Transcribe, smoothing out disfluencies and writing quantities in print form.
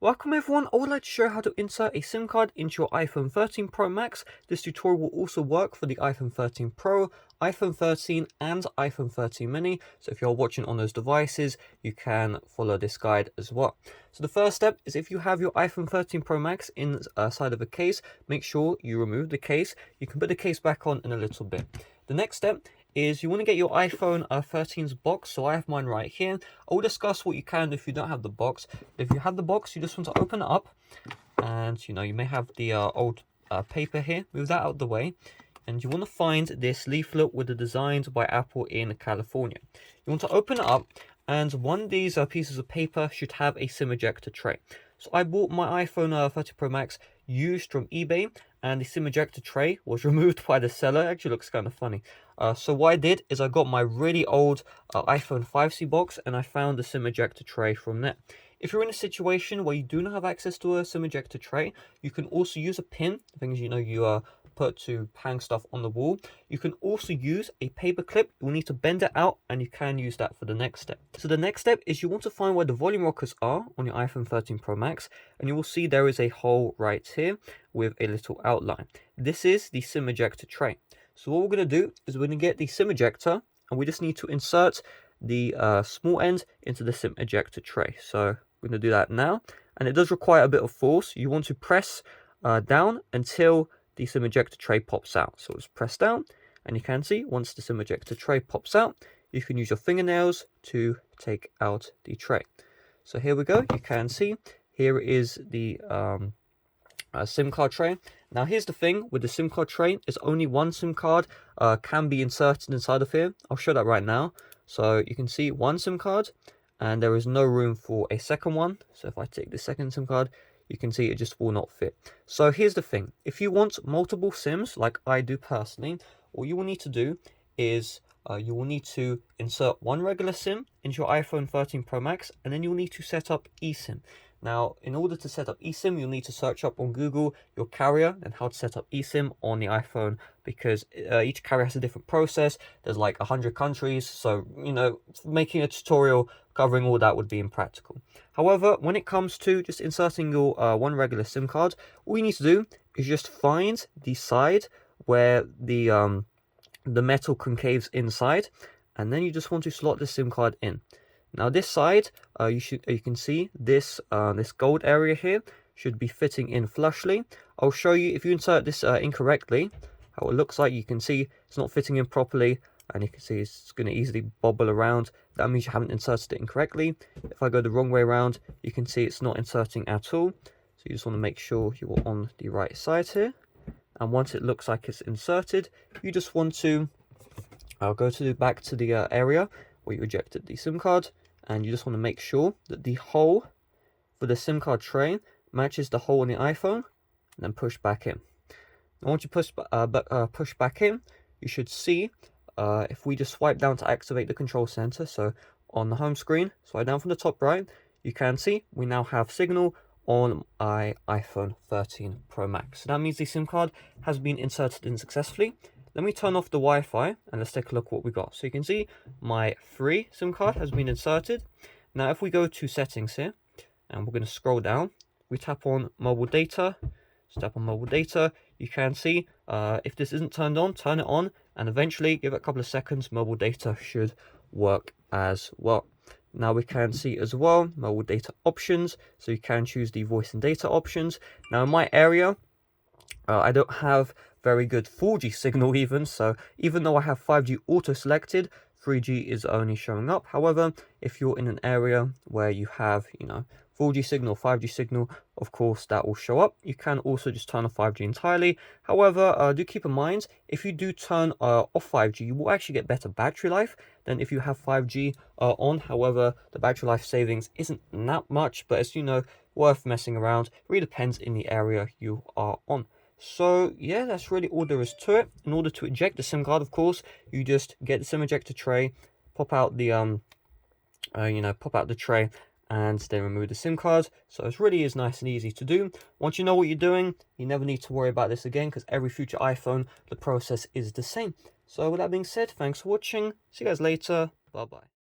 Welcome everyone, I would like to show you how to insert a SIM card into your iPhone 13 Pro Max. This tutorial will also work for the iPhone 13 Pro, iPhone 13 and iPhone 13 mini. So if you're watching on those devices, you can follow this guide as well. So the first step is if you have your iPhone 13 Pro Max inside of a case, make sure you remove the case. You can put the case back on in a little bit. The next step is you want to get your iPhone 13's box. So I have mine right here. I will discuss what you can do if you don't have the box. If you have the box, you just want to open it up, and you may have the old paper here. Move that out of the way, and you want to find this leaflet with the designs by Apple in California. You want to open it up, and one of these pieces of paper should have a SIM ejector tray. So I bought my iPhone 13 Pro Max used from eBay, and the SIM ejector tray was removed by the seller. It actually looks kind of funny. So what I did is I got my really old iPhone 5C box, and I found the SIM ejector tray from there. If you're in a situation where you do not have access to a SIM ejector tray, you can also use a pin, things you put to hang stuff on the wall. You can also use a paper clip. You'll need to bend it out, and you can use that for the next step. So the next step is you want to find where the volume rockers are on your iPhone 13 Pro Max, and you will see there is a hole right here with a little outline. This is the SIM ejector tray. So what we're going to do is we're going to get the SIM ejector, and we just need to insert the small end into the SIM ejector tray. So we're going to do that now, and it does require a bit of force. You want to press down until the SIM ejector tray pops out. So let's press down, and you can see once the SIM ejector tray pops out, you can use your fingernails to take out the tray. So here we go. You can see here is the SIM card tray. Now here's the thing with the SIM card tray, is only one SIM card can be inserted inside of here. I'll show that right now. So you can see one SIM card, and there is no room for a second one. So if I take the second SIM card, you can see it just will not fit. So here's the thing, if you want multiple SIMs like I do personally, all you will need to do is you will need to insert one regular SIM into your iPhone 13 Pro Max, and then you'll need to set up eSIM. Now, in order to set up eSIM, you'll need to search up on Google your carrier and how to set up eSIM on the iPhone, because each carrier has a different process. There's like 100 countries, so making a tutorial covering all that would be impractical. However, when it comes to just inserting your one regular SIM card, all you need to do is just find the side where the metal concaves inside, and then you just want to slot the SIM card in. Now this side, you can see this this gold area here should be fitting in flushly. I'll show you if you insert this incorrectly how it looks like. You can see it's not fitting in properly, and you can see it's going to easily bobble around. That means you haven't inserted it incorrectly. If I go the wrong way around, you can see it's not inserting at all. So you just want to make sure you're on the right side here. And once it looks like it's inserted, you just want to go back to the area where you ejected the SIM card, and you just want to make sure that the hole for the SIM card tray matches the hole in the iPhone, and then push back in. And once you push back in, you should see if we just swipe down to activate the control center, so on the home screen, swipe down from the top right, you can see we now have signal on my iPhone 13 Pro Max. So that means the SIM card has been inserted in successfully. Let me turn off the Wi-Fi, and let's take a look what we got. So you can see my free SIM card has been inserted. Now if we go to settings here, and we're going to scroll down, we tap on mobile data. So tap on mobile data, you can see if this isn't turned on, turn it on, and eventually give it a couple of seconds, mobile data should work as well. Now we can see as well mobile data options, so you can choose the voice and data options. Now in my area, I don't have very good 4G signal even, so even though I have 5G auto selected, 3G is only showing up. However, if you're in an area where you have 4G signal, 5G signal, of course that will show up. You can also just turn off 5G entirely. However, do keep in mind, if you do turn off 5G, you will actually get better battery life than if you have 5G on. However, the battery life savings isn't that much, but it's worth messing around. It really depends in the area you are on. So yeah, that's really all there is to it. In order to eject the SIM card, of course, you just get the SIM ejector tray, pop out the pop out the tray, and then remove the SIM card. So it really is nice and easy to do. Once you know what you're doing, you never need to worry about this again, because every future iPhone, the process is the same. So with that being said, thanks for watching. See you guys later. Bye bye.